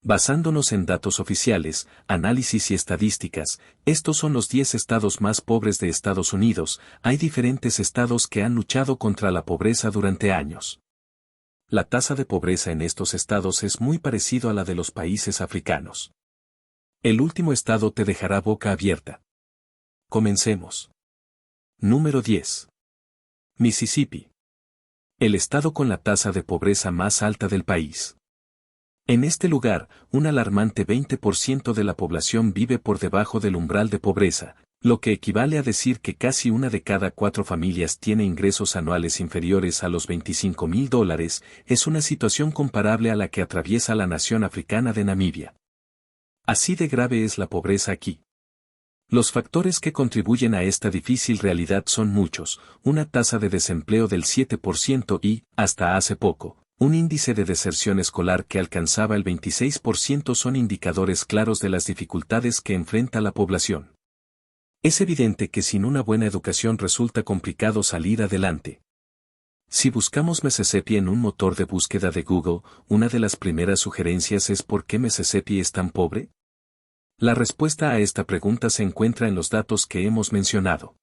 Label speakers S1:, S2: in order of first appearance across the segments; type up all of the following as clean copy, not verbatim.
S1: Basándonos en datos oficiales, análisis y estadísticas, estos son los 10 estados más pobres de Estados Unidos. Hay diferentes estados que han luchado contra la pobreza durante años. La tasa de pobreza en estos estados es muy parecido a la de los países africanos. El último estado te dejará boca abierta. Comencemos. Número 10. Mississippi. El estado con la tasa de pobreza más alta del país. En este lugar, un alarmante 20% de la población vive por debajo del umbral de pobreza, lo que equivale a decir que casi una de cada 4 familias tiene ingresos anuales inferiores a los $25,000. Es una situación comparable a la que atraviesa la nación africana de Namibia. Así de grave es la pobreza aquí. Los factores que contribuyen a esta difícil realidad son muchos: una tasa de desempleo del 7% y, hasta hace poco, un índice de deserción escolar que alcanzaba el 26% son indicadores claros de las dificultades que enfrenta la población. Es evidente que sin una buena educación resulta complicado salir adelante. Si buscamos Mississippi en un motor de búsqueda de Google, una de las primeras sugerencias es ¿por qué Mississippi es tan pobre? La respuesta a esta pregunta se encuentra en los datos que hemos mencionado.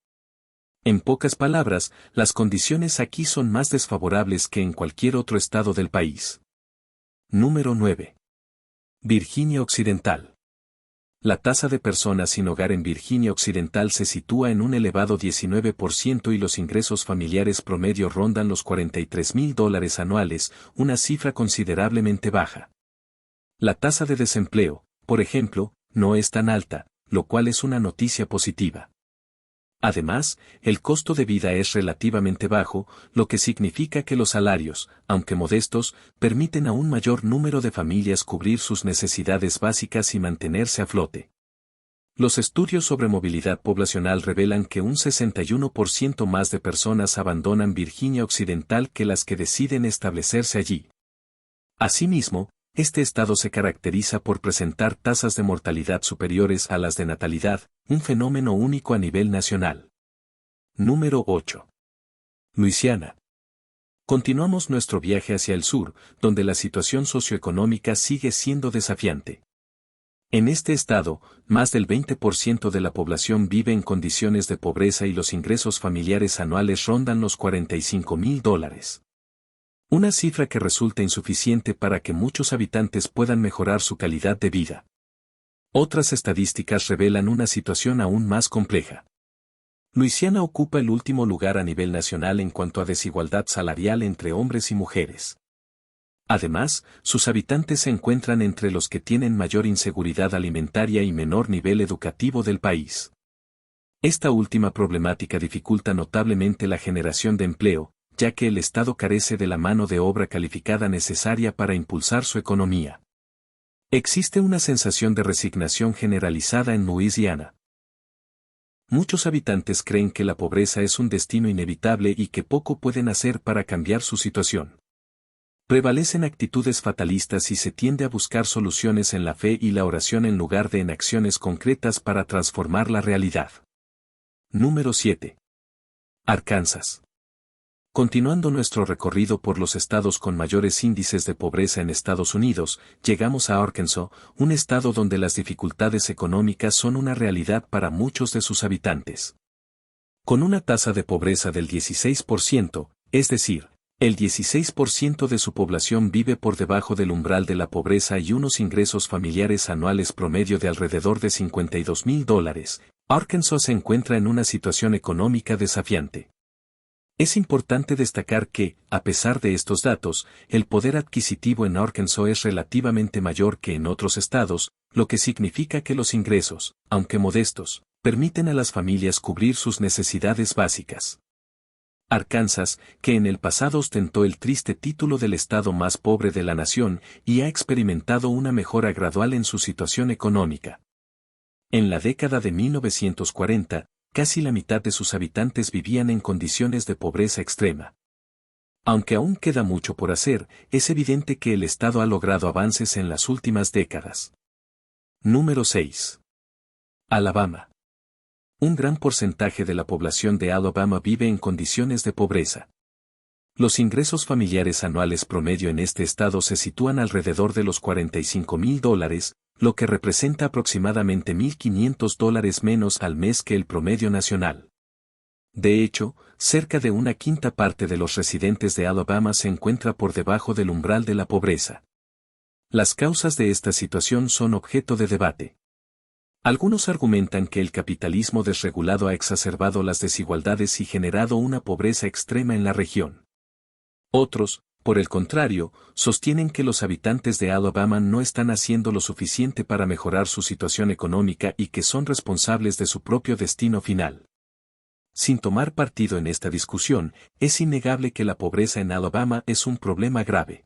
S1: En pocas palabras, las condiciones aquí son más desfavorables que en cualquier otro estado del país. Número 9. Virginia Occidental. La tasa de personas sin hogar en Virginia Occidental se sitúa en un elevado 19% y los ingresos familiares promedio rondan los $43,000 anuales, una cifra considerablemente baja. La tasa de desempleo, por ejemplo, no es tan alta, lo cual es una noticia positiva. Además, el costo de vida es relativamente bajo, lo que significa que los salarios, aunque modestos, permiten a un mayor número de familias cubrir sus necesidades básicas y mantenerse a flote. Los estudios sobre movilidad poblacional revelan que un 61% más de personas abandonan Virginia Occidental que las que deciden establecerse allí. Asimismo, este estado se caracteriza por presentar tasas de mortalidad superiores a las de natalidad, un fenómeno único a nivel nacional. Número 8. Luisiana. Continuamos nuestro viaje hacia el sur, donde la situación socioeconómica sigue siendo desafiante. En este estado, más del 20% de la población vive en condiciones de pobreza y los ingresos familiares anuales rondan los $45,000. Una cifra que resulta insuficiente para que muchos habitantes puedan mejorar su calidad de vida. Otras estadísticas revelan una situación aún más compleja. Luisiana ocupa el último lugar a nivel nacional en cuanto a desigualdad salarial entre hombres y mujeres. Además, sus habitantes se encuentran entre los que tienen mayor inseguridad alimentaria y menor nivel educativo del país. Esta última problemática dificulta notablemente la generación de empleo, ya que el Estado carece de la mano de obra calificada necesaria para impulsar su economía. Existe una sensación de resignación generalizada en Luisiana. Muchos habitantes creen que la pobreza es un destino inevitable y que poco pueden hacer para cambiar su situación. Prevalecen actitudes fatalistas y se tiende a buscar soluciones en la fe y la oración en lugar de en acciones concretas para transformar la realidad. Número 7. Arkansas. Continuando nuestro recorrido por los estados con mayores índices de pobreza en Estados Unidos, llegamos a Arkansas, un estado donde las dificultades económicas son una realidad para muchos de sus habitantes. Con una tasa de pobreza del 16%, es decir, el 16% de su población vive por debajo del umbral de la pobreza y unos ingresos familiares anuales promedio de alrededor de $52,000, Arkansas se encuentra en una situación económica desafiante. Es importante destacar que, a pesar de estos datos, el poder adquisitivo en Arkansas es relativamente mayor que en otros estados, lo que significa que los ingresos, aunque modestos, permiten a las familias cubrir sus necesidades básicas. Arkansas, que en el pasado ostentó el triste título del estado más pobre de la nación y ha experimentado una mejora gradual en su situación económica. En la década de 1940, casi la mitad de sus habitantes vivían en condiciones de pobreza extrema. Aunque aún queda mucho por hacer, es evidente que el Estado ha logrado avances en las últimas décadas. Número 6. Alabama. Un gran porcentaje de la población de Alabama vive en condiciones de pobreza. Los ingresos familiares anuales promedio en este estado se sitúan alrededor de los $45,000, lo que representa aproximadamente $1,500 menos al mes que el promedio nacional. De hecho, cerca de una quinta parte de los residentes de Alabama se encuentra por debajo del umbral de la pobreza. Las causas de esta situación son objeto de debate. Algunos argumentan que el capitalismo desregulado ha exacerbado las desigualdades y generado una pobreza extrema en la región. Otros, por el contrario, sostienen que los habitantes de Alabama no están haciendo lo suficiente para mejorar su situación económica y que son responsables de su propio destino final. Sin tomar partido en esta discusión, es innegable que la pobreza en Alabama es un problema grave.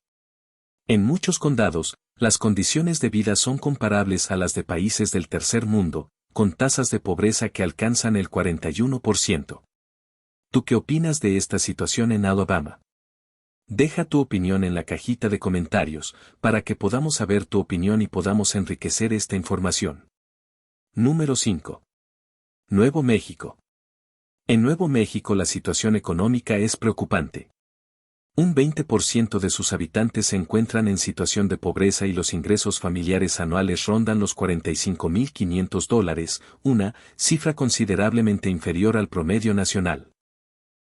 S1: En muchos condados, las condiciones de vida son comparables a las de países del tercer mundo, con tasas de pobreza que alcanzan el 41%. ¿Tú qué opinas de esta situación en Alabama? Deja tu opinión en la cajita de comentarios, para que podamos saber tu opinión y podamos enriquecer esta información. Número 5. Nuevo México. En Nuevo México la situación económica es preocupante. Un 20% de sus habitantes se encuentran en situación de pobreza y los ingresos familiares anuales rondan los $45,500, una cifra considerablemente inferior al promedio nacional.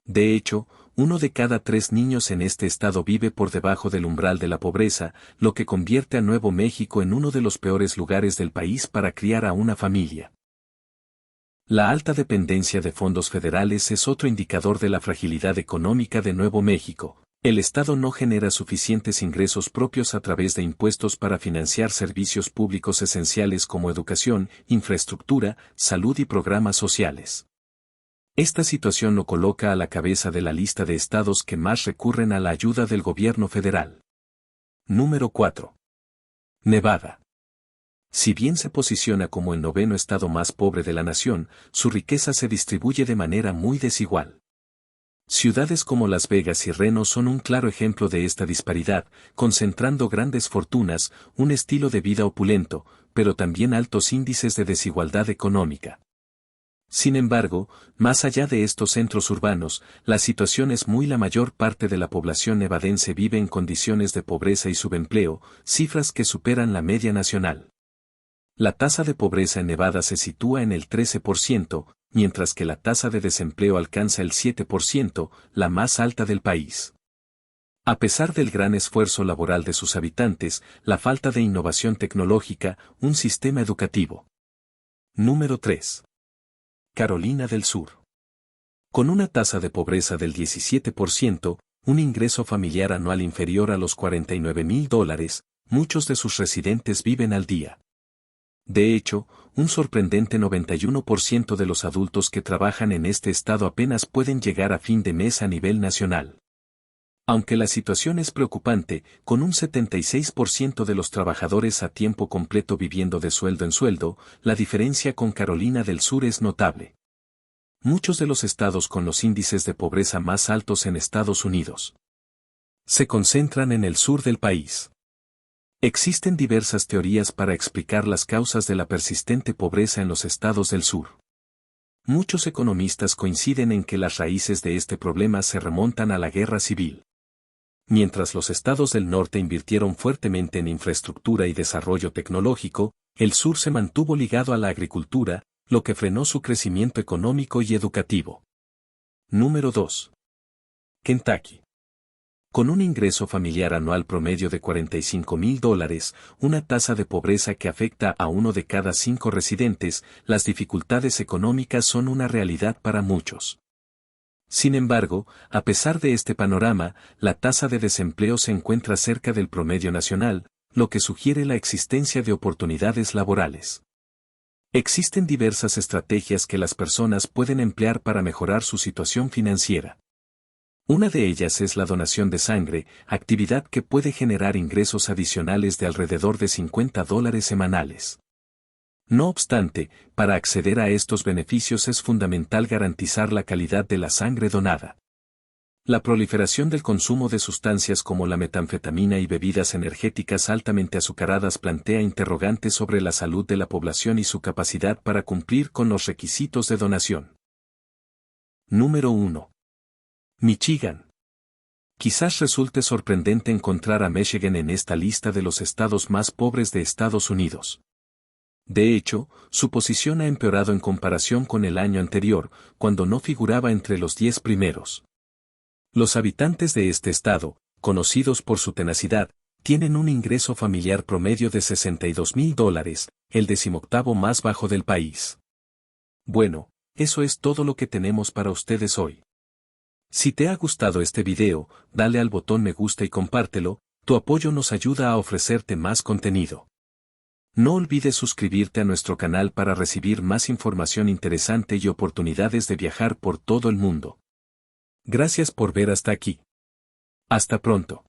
S1: De hecho, 1 de cada 3 niños en este estado vive por debajo del umbral de la pobreza, lo que convierte a Nuevo México en uno de los peores lugares del país para criar a una familia. La alta dependencia de fondos federales es otro indicador de la fragilidad económica de Nuevo México. El Estado no genera suficientes ingresos propios a través de impuestos para financiar servicios públicos esenciales como educación, infraestructura, salud y programas sociales. Esta situación lo coloca a la cabeza de la lista de estados que más recurren a la ayuda del gobierno federal. Número 4. Nevada. Si bien se posiciona como el noveno estado más pobre de la nación, su riqueza se distribuye de manera muy desigual. Ciudades como Las Vegas y Reno son un claro ejemplo de esta disparidad, concentrando grandes fortunas, un estilo de vida opulento, pero también altos índices de desigualdad económica. Sin embargo, más allá de estos centros urbanos, la situación es muy la mayor parte de la población nevadense vive en condiciones de pobreza y subempleo, cifras que superan la media nacional. La tasa de pobreza en Nevada se sitúa en el 13%, mientras que la tasa de desempleo alcanza el 7%, la más alta del país. A pesar del gran esfuerzo laboral de sus habitantes, la falta de innovación tecnológica, un sistema educativo. Número 3. Carolina del Sur. Con una tasa de pobreza del 17%, un ingreso familiar anual inferior a los $49,000, muchos de sus residentes viven al día. De hecho, un sorprendente 91% de los adultos que trabajan en este estado apenas pueden llegar a fin de mes a nivel nacional. Aunque la situación es preocupante, con un 76% de los trabajadores a tiempo completo viviendo de sueldo en sueldo, la diferencia con Carolina del Sur es notable. Muchos de los estados con los índices de pobreza más altos en Estados Unidos se concentran en el sur del país. Existen diversas teorías para explicar las causas de la persistente pobreza en los estados del sur. Muchos economistas coinciden en que las raíces de este problema se remontan a la guerra civil. Mientras los estados del norte invirtieron fuertemente en infraestructura y desarrollo tecnológico, el sur se mantuvo ligado a la agricultura, lo que frenó su crecimiento económico y educativo. Número 2. Kentucky. Con un ingreso familiar anual promedio de $45,000, una tasa de pobreza que afecta a 1 de cada 5 residentes, las dificultades económicas son una realidad para muchos. Sin embargo, a pesar de este panorama, la tasa de desempleo se encuentra cerca del promedio nacional, lo que sugiere la existencia de oportunidades laborales. Existen diversas estrategias que las personas pueden emplear para mejorar su situación financiera. Una de ellas es la donación de sangre, actividad que puede generar ingresos adicionales de alrededor de $50 semanales. No obstante, para acceder a estos beneficios es fundamental garantizar la calidad de la sangre donada. La proliferación del consumo de sustancias como la metanfetamina y bebidas energéticas altamente azucaradas plantea interrogantes sobre la salud de la población y su capacidad para cumplir con los requisitos de donación. Número 1. Michigan. Quizás resulte sorprendente encontrar a Michigan en esta lista de los estados más pobres de Estados Unidos. De hecho, su posición ha empeorado en comparación con el año anterior, cuando no figuraba entre los 10 primeros. Los habitantes de este estado, conocidos por su tenacidad, tienen un ingreso familiar promedio de $62,000, el 18º más bajo del país. Bueno, eso es todo lo que tenemos para ustedes hoy. Si te ha gustado este video, dale al botón me gusta y compártelo, tu apoyo nos ayuda a ofrecerte más contenido. No olvides suscribirte a nuestro canal para recibir más información interesante y oportunidades de viajar por todo el mundo. Gracias por ver hasta aquí. Hasta pronto.